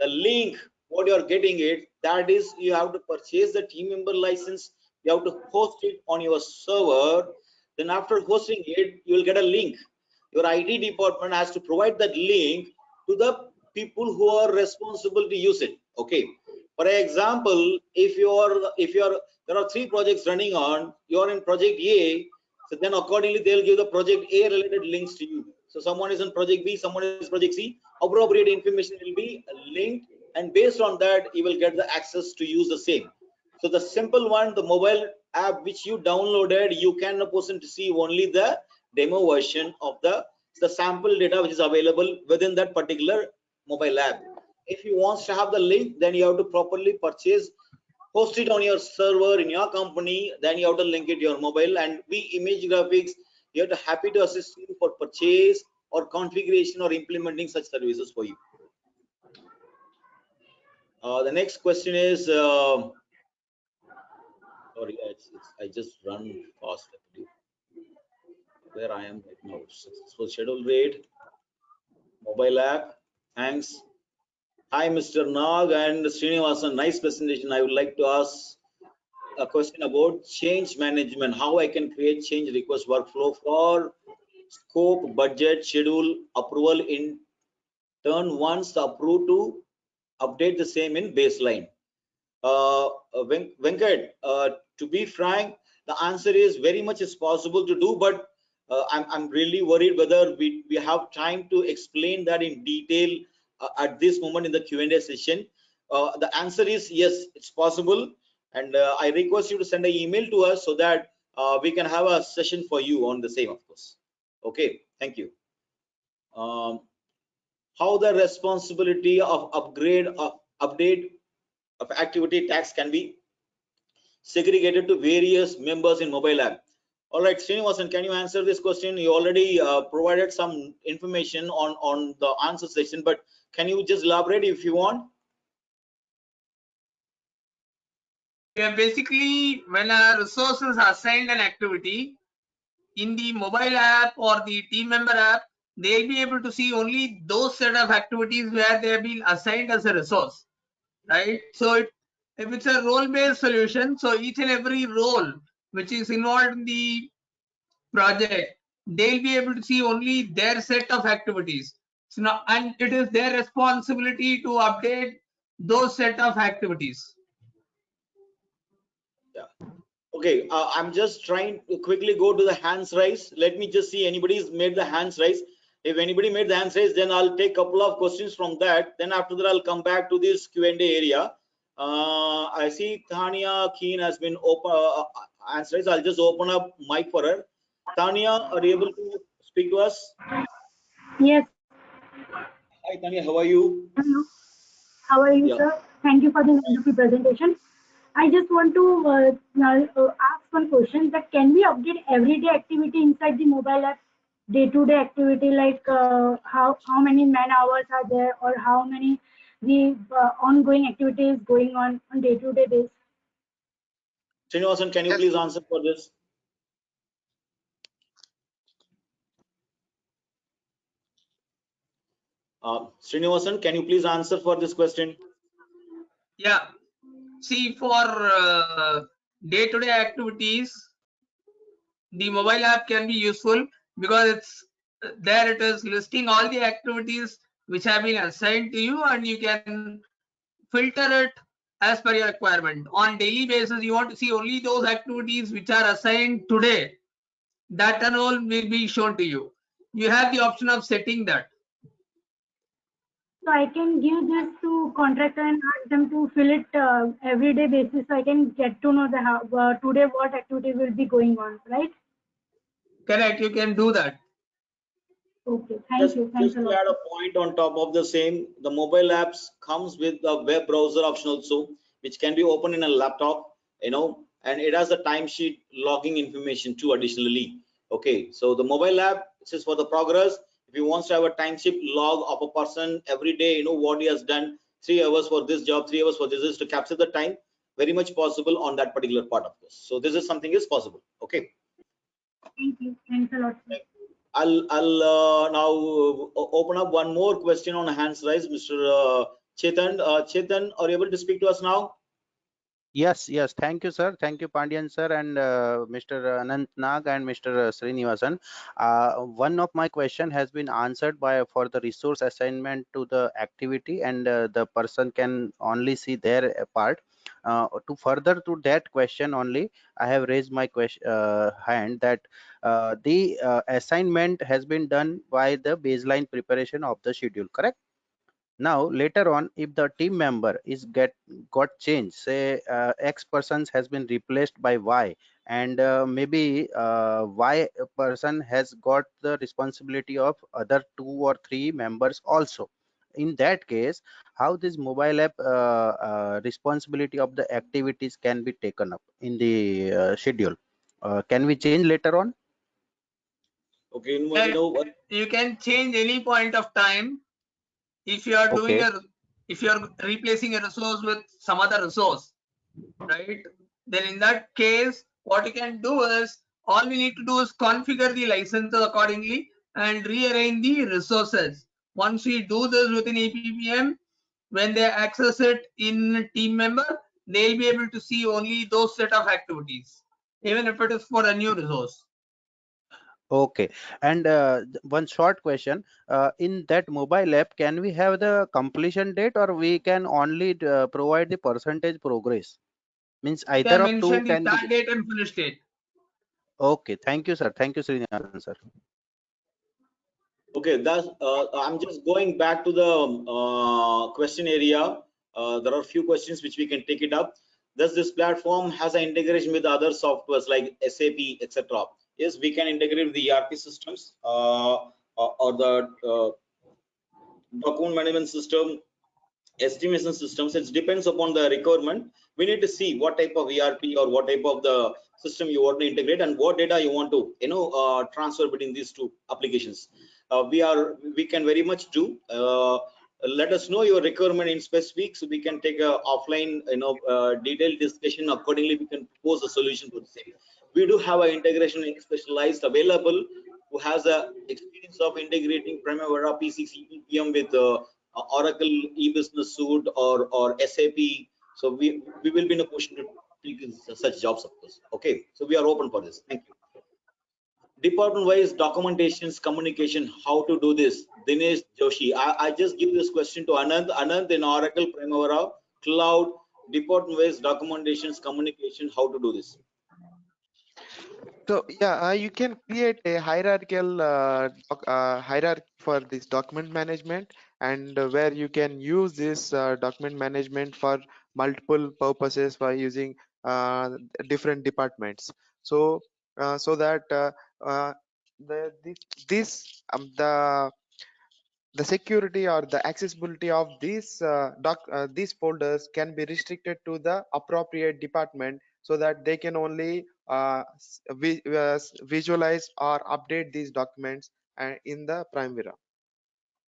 the link, what you are getting it, that is you have to purchase the team member license, you have to host it on your server. Then after hosting it, you will get a link. Your IT department has to provide that link to the people who are responsible to use it. Okay. For example, if there are 3 projects running on, you're in project A, so then accordingly they'll give the project A related links to you. So someone is in project B, someone is project C, appropriate information will be linked, and based on that you will get the access to use the same. So the simple one, the mobile app which you downloaded, you can person to see only the demo version of the sample data which is available within that particular mobile app. If you want to have the link, then you have to properly purchase, host it on your server in your company, then you have to link it to your mobile, and we ImageGrafix, we are happy to assist you for purchase or configuration or implementing such services for you. The next question is, sorry, I just run fast actually. Where I am right now, successful schedule rate, mobile app, thanks. Hi, Mr. Nag and Srinivasan, nice presentation. I would like to ask a question about change management, how I can create change request workflow for scope, budget, schedule, approval in turn once the approved to update the same in baseline. Venkat, to be frank, the answer is very much is possible to do, but I'm really worried whether we have time to explain that in detail at this moment in the Q&A session. The answer is yes, it's possible, and I request you to send an email to us so that we can have a session for you on the same, of course. Okay, thank you. How the responsibility of update of activity tags can be segregated to various members in mobile app. All right, Srinivasan, can you answer this question? You already provided some information on the answer section, but can you just elaborate if you want? Yeah, basically, when a resource is assigned an activity in the mobile app or the team member app, they'll be able to see only those set of activities where they have been assigned as a resource, right? So if it's a role-based solution, so each and every role which is involved in the project, they'll be able to see only their set of activities. So now, and it is their responsibility to update those set of activities. Yeah. Okay, I'm just trying to quickly go to the hands raise. Let me just see anybody's made the hands raise. If anybody made the hands raise, then I'll take a couple of questions from that. Then after that, I'll come back to this Q&A area. I see Tanya Keen has been open hands raised. I'll just open up mic for her. Tanya, are you able to speak to us? Yes. Hi, Tanya, how are you? Hello. How are you, sir? Thank you for the wonderful presentation. I just want to ask one question: that can we update everyday activity inside the mobile app, day-to-day activity, like how many man hours are there, or how many the ongoing activities going on day-to-day basis? Srinivasan, can you please answer for this? Srinivasan, can you please answer for this question? Yeah. See, for day-to-day activities, the mobile app can be useful because it's there. It is listing all the activities which have been assigned to you, and you can filter it as per your requirement. On daily basis, you want to see only those activities which are assigned today. That and all will be shown to you. You have the option of setting that. So I can give this to contractor and ask them to fill it everyday basis, so I can get to know the today what activity will be going on, right? Correct. You can do that. Okay, thank you. Thanks Just a to lot. add a point on top of the same, the mobile apps comes with the web browser option also, which can be opened in a laptop, and it has the timesheet logging information too additionally. Okay, so the mobile app, this is for the progress. If you want to have a timesheet log of a person every day, what he has done, 3 hours for this job, 3 hours for this, is to capture the time, very much possible on that particular part of this. So this is something is possible. Okay. Thank you. Thanks a lot. I'll now open up one more question on hands raised. Mr. Chetan, Chetan, are you able to speak to us now? Yes, yes. Thank you, sir. Thank you, Pandian sir, and Mr. Anant Nag and Mr. Srinivasan. One of my question has been answered by for the resource assignment to the activity, and the person can only see their part. To further to that question only, I have raised my question hand that the assignment has been done by the baseline preparation of the schedule, correct? Now later on, if the team member is got changed, say X persons has been replaced by Y, and maybe Y person has got the responsibility of other 2 or 3 members also. In that case, how this mobile app responsibility of the activities can be taken up in the schedule? Can we change later on? Okay, You can change any point of time if you are doing Okay. if you are replacing a resource with some other resource, right? Then in that case, what you can do is all we need to do is configure the licenses accordingly and rearrange the resources. Once we do this within EPPM, when they access it in team member, they'll be able to see only those set of activities, even if it is for a new resource. Okay, and one short question. In that mobile app, can we have the completion date, or we can only provide the percentage progress? Means You either can of two mention the can be. start date and finish date. Okay, thank you, sir. Thank you, Srinivasan, sir. okay, that's I'm just going back to the question area. There are a few questions which we can take it up. Does this platform has an integration with other softwares like SAP, etc.? Yes, we can integrate with the ERP systems or the document management system, estimation systems. It depends upon the requirement. We need to see what type of ERP or what type of the system you want to integrate and what data you want to transfer between these two applications. We can very much do. Let us know your requirement in specific, so we can take a offline detailed discussion. Accordingly, we can propose a solution to the same. We do have an integration specialized available who has a experience of integrating Primavera P6 EPPM with Oracle e-business suite or SAP. So we will be in a position to take such jobs, of course. Okay, so we are open for this. Thank you. Department wise documentations, communication, how to do this? Dinesh Joshi. I just give this question to Anand. Anand, in Oracle Primavera Cloud, department wise documentations, communication, how to do this? So yeah, you can create a hierarchical hierarchy for this document management, and where you can use this document management for multiple purposes by using different departments. So so that uh, the the security or the accessibility of these folders can be restricted to the appropriate department, so that they can only visualize or update these documents in the Primavera.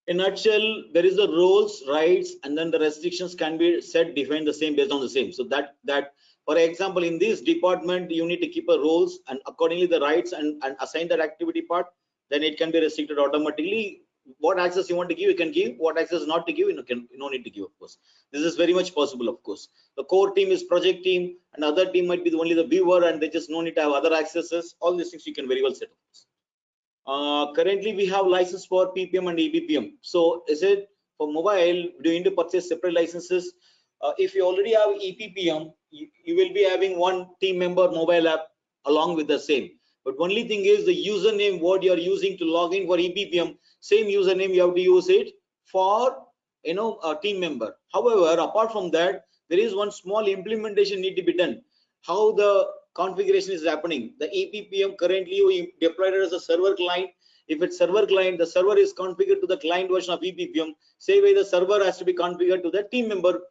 In a nutshell, there is the roles, rights, and then the restrictions can be set, defined the same based on the same. So that for example, in this department, you need to keep a roles and accordingly the rights and assign that activity part, then it can be restricted automatically. What access you want to give, you can give. What access not to give, you no need to give, of course. This is very much possible, of course. The core team is project team, and other team might be only the viewer, and they just no need to have other accesses. All these things you can very well set, of course. Currently we have license for PPM and EPPM. So is it for mobile, do you need to purchase separate licenses? If you already have EPPM, you will be having one team member mobile app along with the same. But only thing is the username what you are using to log in for EPPM, same username you have to use it for a team member. However, apart from that, there is one small implementation need to be done. How the configuration is happening. The EPPM currently we deployed it as a server client. If it's server client, the server is configured to the client version of EPPM. Same way the server has to be configured to the team member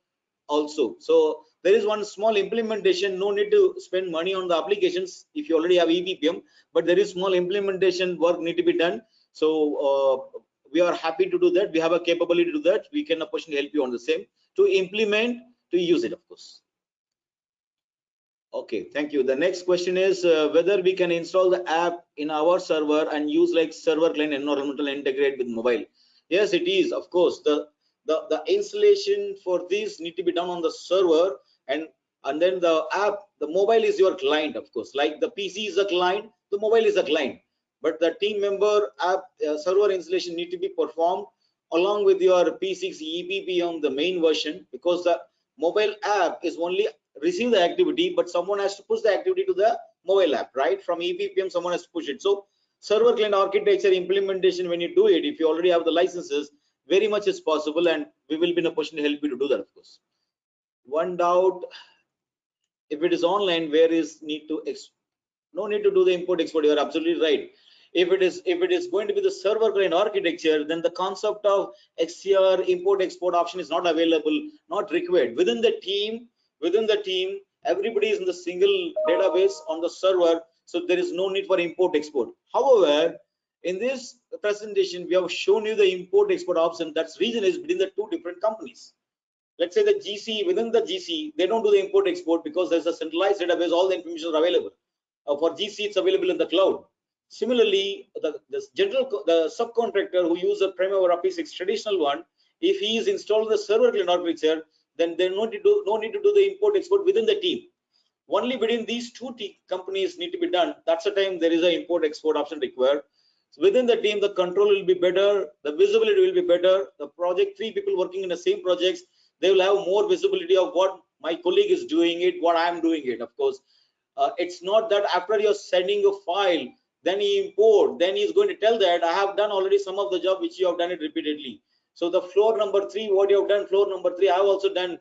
also. So there is one small implementation. No need to spend money on the applications if you already have EPPM, but there is small implementation work need to be done. So we are happy to do that. We have a capability to do that. We can opportunity help you on the same to implement, to use it, of course. Okay, thank you. The next question is whether we can install the app in our server and use like server client environment to integrate with mobile. Yes, it is. Of course, the installation for this need to be done on the server, and and then the app, the mobile is your client, of course. Like the PC is a client, the mobile is a client. But the team member app server installation need to be performed along with your P6 EPPM, the main version, because the mobile app is only receive the activity, but someone has to push the activity to the mobile app, right? From EPPM, someone has to push it. So server client architecture implementation, when you do it, if you already have the licenses, very much is possible, and we will be in a position to help you to do that, of course. One doubt, if it is online, where is need to no need to do the import export. You are absolutely right. If it is going to be the server client architecture, then the concept of XCR import export option is not available, not required. Within the team, everybody is in the single database on the server, so there is no need for import export. However, in this presentation, we have shown you the import export option. That's reason is between the two different companies. Let's say the GC, within the GC, they don't do the import export because there's a centralized database, all the information is available. For GC, it's available in the cloud. Similarly, the subcontractor who uses a Primavera P6 traditional one, if he is installed the server client architecture, then there no need to do the import export within the team. Only between these two companies need to be done. That's the time there is an import export option required. So within the team, the control will be better, the visibility will be better. The project, 3 people working in the same projects, they will have more visibility of what my colleague is doing it, what I am doing it. Of course, it's not that after you're sending a file, then he import, then he's going to tell that I have done already some of the job which you have done it repeatedly. So the floor number 3, what you have done, floor number 3, I have also done.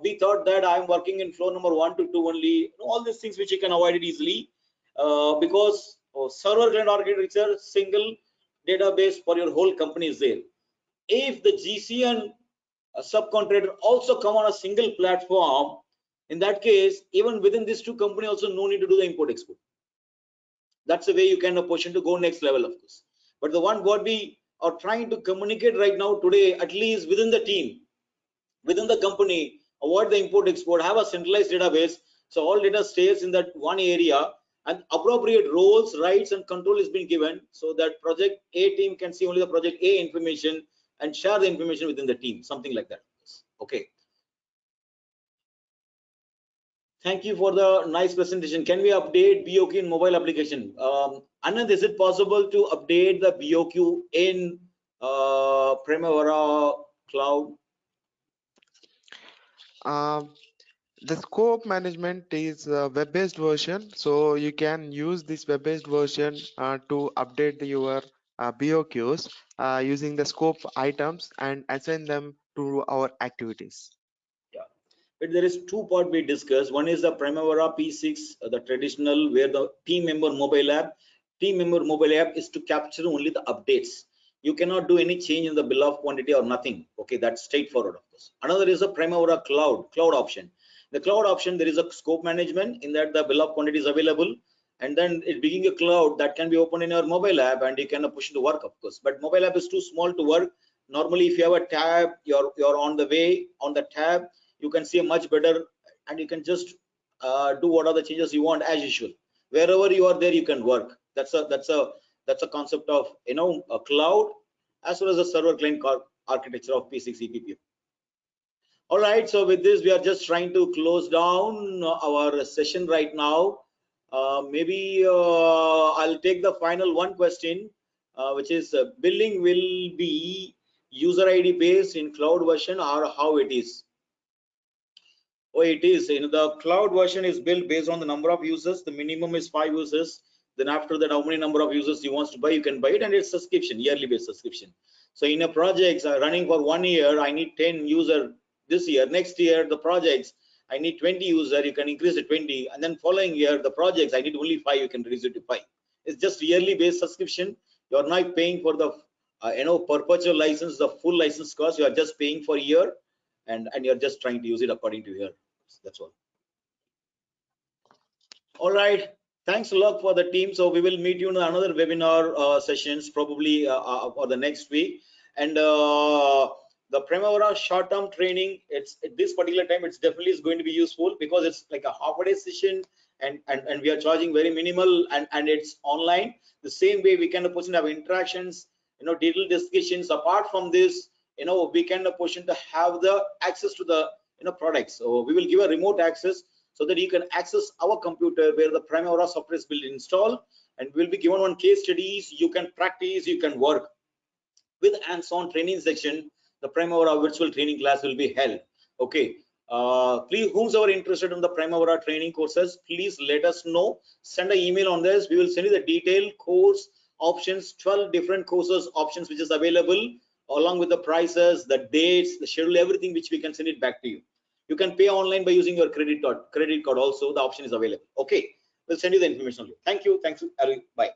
We thought that I'm working in floor number 1 to 2 only. All these things which you can avoid it easily because server client architecture, single database for your whole company is there. If the GC and subcontractor also come on a single platform, in that case, even within these two companies, also no need to do the import export. That's the way you can position to go next level, of course. But the one what we are trying to communicate right now today, at least within the team, within the company, avoid the import export, have a centralized database, so all data stays in that one area, and appropriate roles, rights, and control is being given, so that project A team can see only the project A information and share the information within the team, something like that. Okay. Thank you for the nice presentation. Can we update BOQ in mobile application? Anand, is it possible to update the BOQ in Primavera Cloud? The scope management is a web-based version, so you can use this web-based version to update your BOQs using the scope items and assign them to our activities. Yeah, but there is two part we discussed. One is the Primavera P6, the traditional, where the team member mobile app is to capture only the updates. You cannot do any change in the bill of quantity or nothing. Okay, that's straightforward, of course. Another is a Primavera cloud option. The cloud option, there is a scope management in that the bill of quantity is available, and then it being a cloud that can be opened in your mobile app and you can push it to work, of course. But mobile app is too small to work. Normally, if you have a tab, you're on the way on the tab, you can see a much better, and you can just do what are the changes you want as usual. Wherever you are there, you can work. That's a concept of a cloud as well as a server client architecture of P6 EPPM. All right, so with this, we are just trying to close down our session right now. Maybe I'll take the final one question, which is billing will be user ID based in cloud version or how it is? Oh, it is. The cloud version is built based on the number of users. The minimum is 5 users. Then after that, how many number of users you want to buy, you can buy it, and it's subscription, yearly based subscription. So in a project running for 1 year, I need 10 user this year. Next year, the projects I need 20 user, you can increase it 20, and then following year, the projects I need only 5, you can reduce it to 5. It's just yearly based subscription. You're not paying for the perpetual license, the full license cost. You are just paying for a year, and you're just trying to use it according to your. That's all. All right. Thanks a lot for the team. So we will meet you in another webinar sessions probably for the next week. And the Primavera short-term training, it's at this particular time, it's definitely is going to be useful because it's like a half-a-day session, and we are charging very minimal, and it's online. The same way we can have interactions, detailed discussions. Apart from this, we can position to have the access to the products. So we will give a remote access so that you can access our computer where the Primavera software is built installed, and will be given one case studies. You can practice, you can work with hands-on training section. The Primavera virtual training class will be held. Okay. Please, whosoever interested in the Primavera training courses, please let us know. Send an email on this. We will send you the detailed course options, 12 different courses options which is available, along with the prices, the dates, the schedule, everything which we can send it back to you. You can pay online by using your credit card also. The option is available. Okay, we'll send you the information. Thank you. Thanks. Bye. Bye.